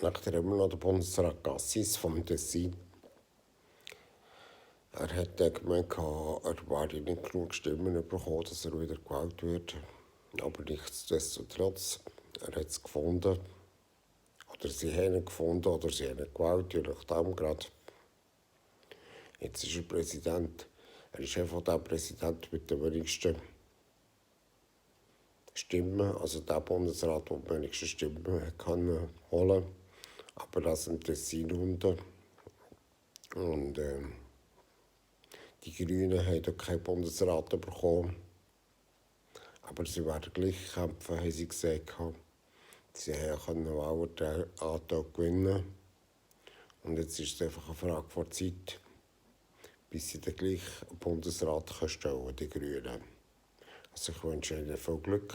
nachher immer noch der Bundesrat Cassis vom Tessin. Er hat gemeint, er werde nicht genug Stimmen bekommen, dass er wieder gewählt wird. Aber nichtsdestotrotz, er hat es gefunden. Oder sie haben ihn gefunden oder sie haben ihn gewählt, je nachdem gerade. Jetzt ist er Präsident. Er ist einfach der Präsident mit den wenigsten Stimmen, also der Bundesrat, der die wenigsten Stimmen kann holen. Aber das im Tessin unten. Und die Grünen haben dort keinen Bundesrat bekommen. Aber sie werden gleich kämpfen, haben sie gesagt. Sie können auch den Antrag gewinnen. Und jetzt ist es einfach eine Frage der Zeit, bis sie den gleichen Bundesrat stellen können, die Grünen. Also ich wünsche Ihnen viel Glück.